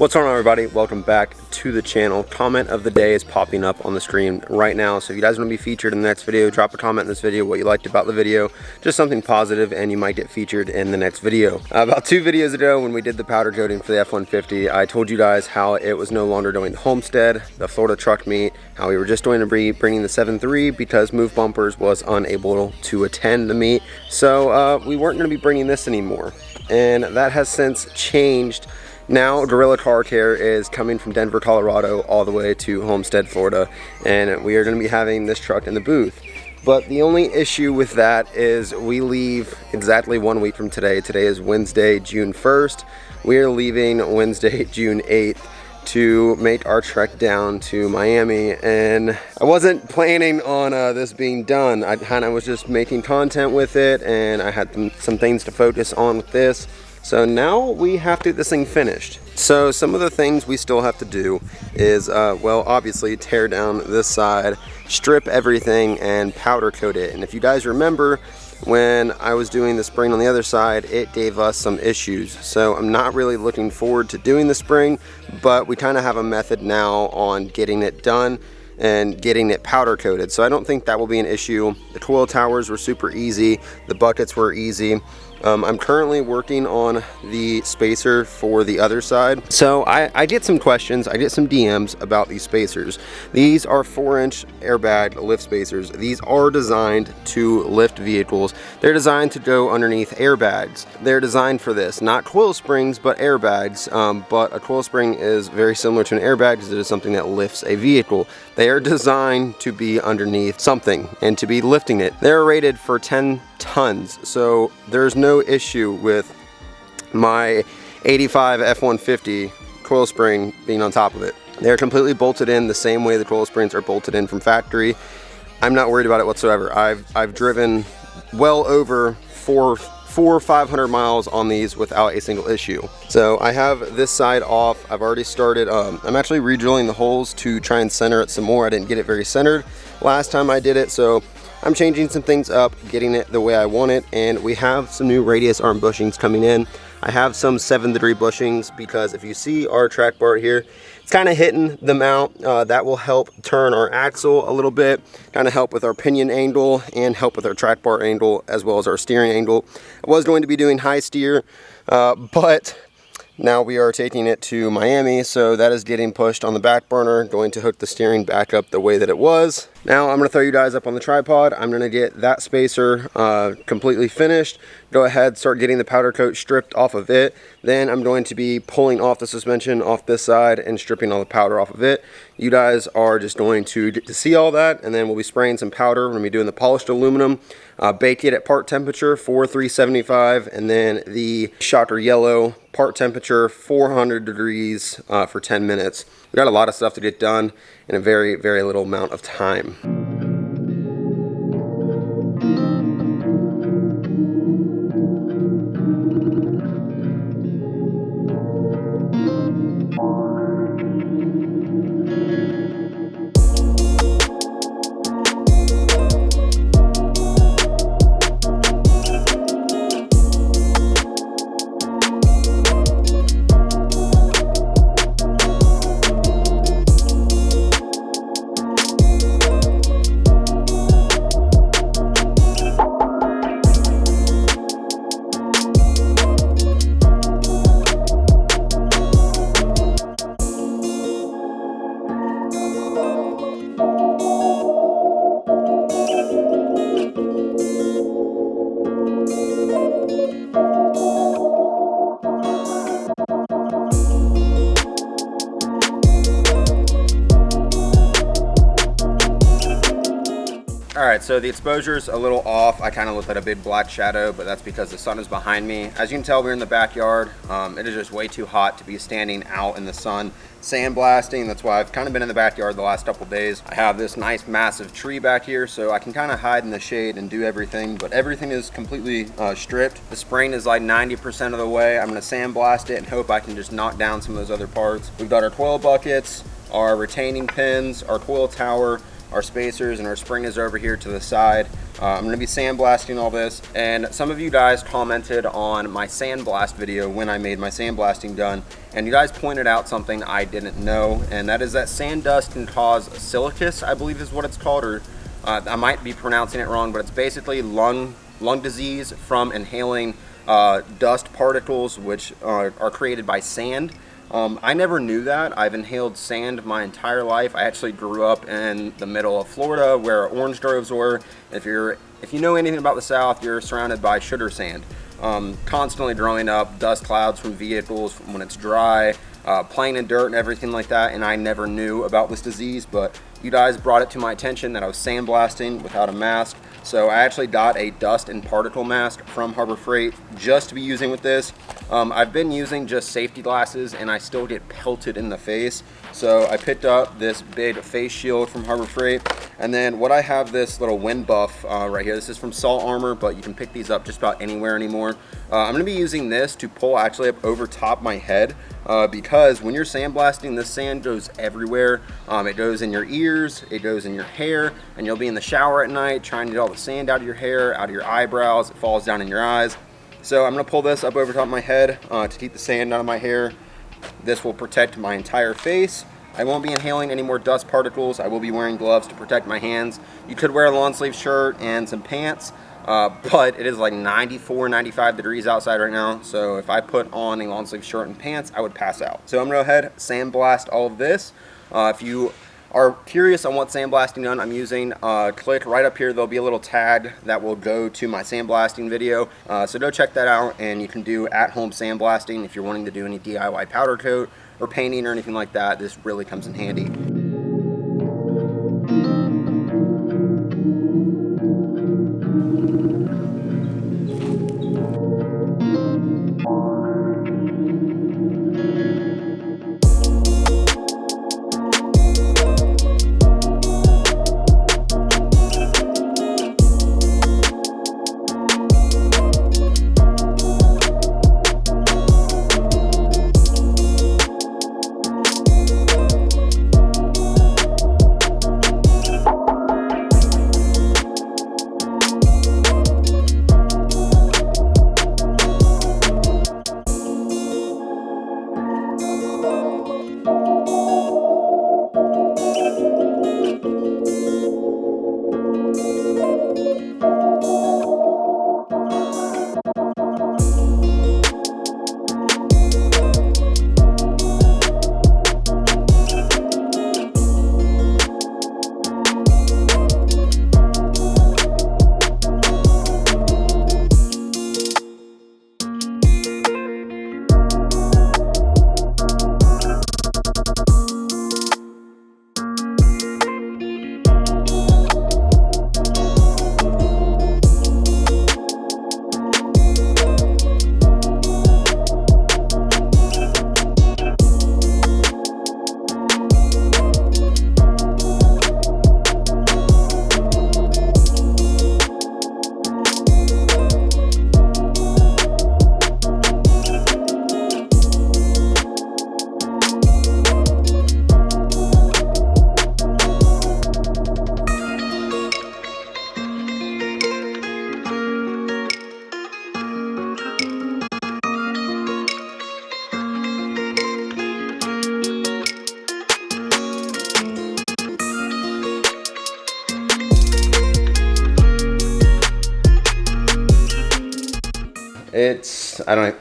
What's going on, everybody? Welcome back to the channel. Comment of the day is popping up on the screen right now, so if you guys want to be featured in the next video, drop a comment in this video what you liked about the video, just something positive, and you might get featured in the next video. About 2 videos ago, when we did the powder coating for the F-150, I told you guys how it was no longer doing the Homestead, the Florida truck meet, how we were just going to be bringing the 7.3 because Move Bumpers was unable to attend the meet, so we weren't going to be bringing this anymore, and that has since changed. Now Gorilla Car Care is coming from Denver, Colorado all the way to Homestead, Florida, and we are going to be having this truck in the booth. But the only issue with that is we leave exactly 1 week from today. Today is Wednesday, June 1st. We are leaving Wednesday, June 8th to make our trek down to Miami, and I wasn't planning on this being done. I kind of was just making content with it, and I had some things to focus on with this. So now we have to get this thing finished. So some of the things we still have to do is, well, obviously tear down this side, strip everything, and powder coat it. And if you guys remember, when I was doing the spring on the other side, it gave us some issues. So I'm not really looking forward to doing the spring, but we kind of have a method now on getting it done and getting it powder coated. So I don't think that will be an issue. The coil towers were super easy. The buckets were easy. I'm currently working on the spacer for the other side. So I get some questions, I get some DMs about these spacers. These are 4-inch airbag lift spacers. These are designed to lift vehicles. They're designed to go underneath airbags. They're designed for this, not coil springs, but airbags. But a coil spring is very similar to an airbag because it is something that lifts a vehicle. They are designed to be underneath something and to be lifting it. They're rated for 10 tons, so there's no issue with my 85 F-150 coil spring being on top of it. They're completely bolted in the same way the coil springs are bolted in from factory. I'm not worried about it whatsoever. I've driven well over 500 miles on these without a single issue. So I have this side off. I've already started, I'm actually re-drilling the holes to try and center it some more. I didn't get it very centered last time I did it, so I'm changing some things up, getting it the way I want it, and we have some new radius arm bushings coming in. I have some 7-3 bushings because if you see our track bar here, it's kind of hitting the mount. That will help turn our axle a little bit, kind of help with our pinion angle and help with our track bar angle as well as our steering angle. I was going to be doing high steer, but now we are taking it to Miami, so that is getting pushed on the back burner, going to hook the steering back up the way that it was. Now I'm going to throw you guys up on the tripod. I'm going to get that spacer completely finished. Go ahead, start getting the powder coat stripped off of it. Then I'm going to be pulling off the suspension off this side and stripping all the powder off of it. You guys are just going to get to see all that, and then we'll be spraying some powder. We're going to be doing the polished aluminum, bake it at part temperature, 375, and then the shocker yellow, part temperature, 400 degrees for 10 minutes. We got a lot of stuff to get done in a very, very little amount of time. Alright, so the exposure's a little off. I kind of looked at a big black shadow, but that's because the sun is behind me. As you can tell, we're in the backyard. It is just way too hot to be standing out in the sun sandblasting. That's why I've kind of been in the backyard the last couple days. I have this nice massive tree back here, so I can kind of hide in the shade and do everything, but everything is completely stripped. The spring is like 90% of the way. I'm going to sandblast it and hope I can just knock down some of those other parts. We've got our coil buckets, our retaining pins, our coil tower, Our spacers and our spring is over here to the side. I'm going to be sandblasting all this, and some of you guys commented on my sandblast video when I made my sandblasting done, and you guys pointed out something I didn't know, and that is that sand dust can cause silicus, I believe is what it's called, or I might be pronouncing it wrong, but it's basically lung disease from inhaling dust particles which are created by sand. I never knew that. I've inhaled sand my entire life. I actually grew up in the middle of Florida where orange groves were. If you know anything about the South, you're surrounded by sugar sand. Constantly growing up, dust clouds from vehicles when it's dry, playing in dirt and everything like that, and I never knew about this disease, but you guys brought it to my attention that I was sandblasting without a mask. So I actually got a dust and particle mask from Harbor Freight just to be using with this. I've been using just safety glasses and I still get pelted in the face. So I picked up this big face shield from Harbor Freight. And then what I have, this little wind buff right here. This is from Salt Armor, but you can pick these up just about anywhere anymore. I'm gonna be using this to pull actually up over top my head because when you're sandblasting, the sand goes everywhere. It goes in your ears, it goes in your hair, and you'll be in the shower at night trying to get all the sand out of your hair, out of your eyebrows, it falls down in your eyes. So I'm gonna pull this up over top of my head to keep the sand out of my hair. This will protect my entire face. I won't be inhaling any more dust particles. I will be wearing gloves to protect my hands. You could wear a long sleeve shirt and some pants, but it is like 94, 95 degrees outside right now. So if I put on a long sleeve shirt and pants, I would pass out. So I'm gonna go ahead, sandblast all of this. If you are curious on what sandblasting done I'm using, click right up here. There'll be a little tag that will go to my sandblasting video. So go check that out, and you can do at-home sandblasting if you're wanting to do any DIY powder coat or painting or anything like that. This really comes in handy.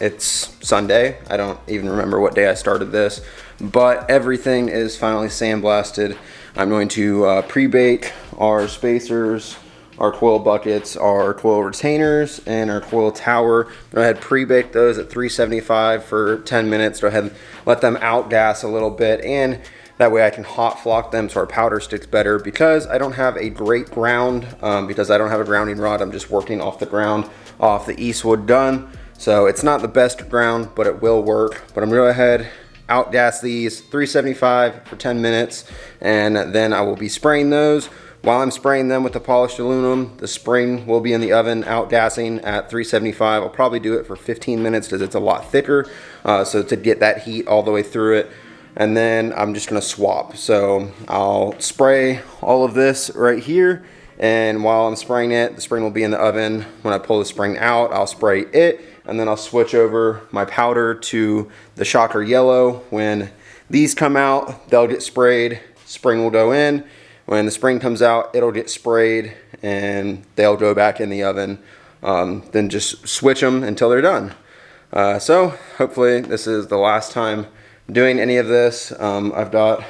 It's Sunday. I don't even remember what day I started this, but everything is finally sandblasted. I'm going to pre-bake our spacers, our coil buckets, our coil retainers, and our coil tower. Go ahead, pre-bake those at 375 for 10 minutes. Go ahead, let them outgas a little bit, and that way I can hot flock them so our powder sticks better. Because I don't have a great ground, because I don't have a grounding rod, I'm just working off the ground, off the Eastwood gun. So it's not the best ground, but it will work. But I'm gonna go ahead, outgas these 375 for 10 minutes, and then I will be spraying those. While I'm spraying them with the polished aluminum, the spring will be in the oven outgassing at 375. I'll probably do it for 15 minutes because it's a lot thicker, so to get that heat all the way through it. and then I'm just gonna swap. So I'll spray all of this right here, and while I'm spraying it, the spring will be in the oven. When I pull the spring out, I'll spray it, and then I'll switch over my powder to the Shocker Yellow. When these come out, they'll get sprayed, spring will go in. When the spring comes out, it'll get sprayed, and they'll go back in the oven. Then just switch them until they're done. So hopefully this is the last time doing any of this. I've got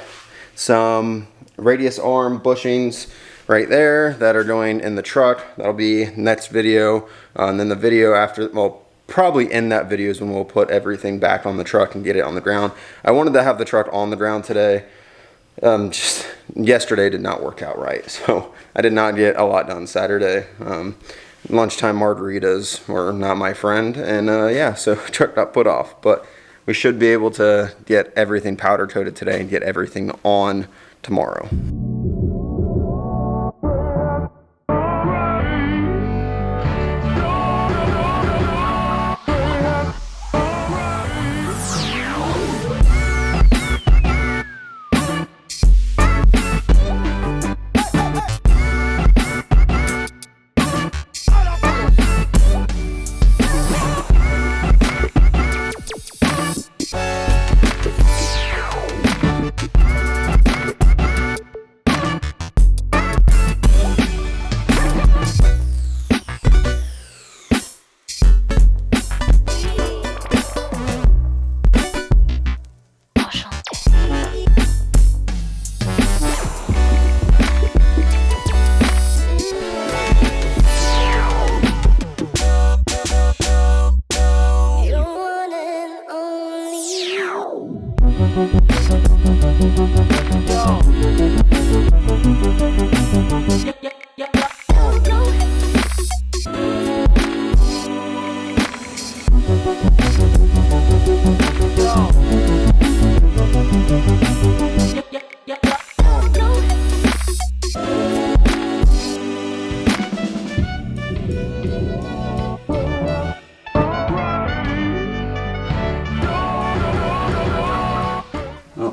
some radius arm bushings right there that are going in the truck. That'll be next video, and then the video after, well, probably in that video is when we'll put everything back on the truck and get it on the ground. I wanted to have the truck on the ground today. Just yesterday did not work out right, so I did not get a lot done Saturday. Lunchtime margaritas were not my friend, and yeah, so truck got put off, but we should be able to get everything powder coated today and get everything on tomorrow.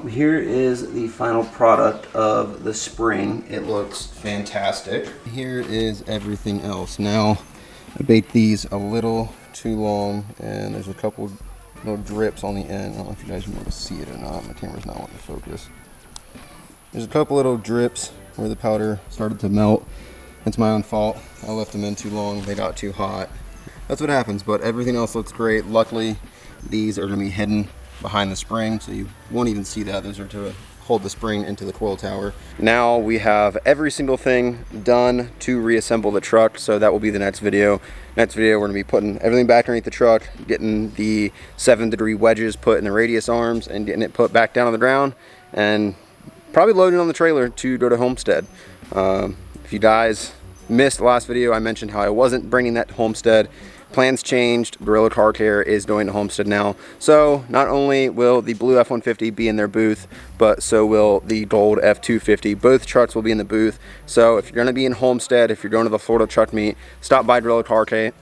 Here is the final product of the spring. It looks fantastic. Here is everything else. Now, I baked these a little too long, and there's a couple little drips on the end. I don't know if you guys want to see it or not. My camera's not wanting to focus. There's a couple little drips where the powder started to melt. It's my own fault. I left them in too long. They got too hot. That's what happens, but everything else looks great. Luckily, these are going to be hidden behind the spring, so you won't even see that. Those are to hold the spring into the coil tower. Now we have every single thing done to reassemble the truck, so that will be the next video. Next video, we're gonna be putting everything back underneath the truck, getting the 7-degree wedges put in the radius arms, and getting it put back down on the ground, and probably loading on the trailer to go to Homestead. If you guys missed the last video, I mentioned how I wasn't bringing that to Homestead. Plans changed. Gorilla Car Care is going to Homestead now. So not only will the blue F-150 be in their booth, but so will the gold F-250. Both trucks will be in the booth. So if you're going to be in Homestead, if you're going to the Florida Truck Meet, stop by Gorilla Car Care.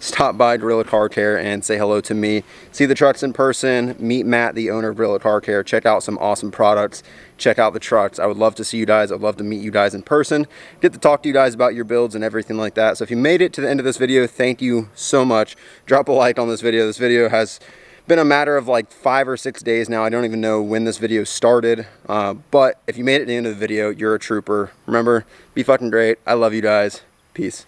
Stop by Gorilla Car Care and say hello to me. See the trucks in person, meet Matt, the owner of Gorilla Car Care, check out some awesome products, check out the trucks. I would love to see you guys. I'd love to meet you guys in person, get to talk to you guys about your builds and everything like that. So if you made it to the end of this video, thank you so much. Drop a like on this video. This video has been a matter of like 5 or 6 days now. I don't even know when this video started, but if you made it to the end of the video, you're a trooper. Remember, be fucking great. I love you guys. Peace.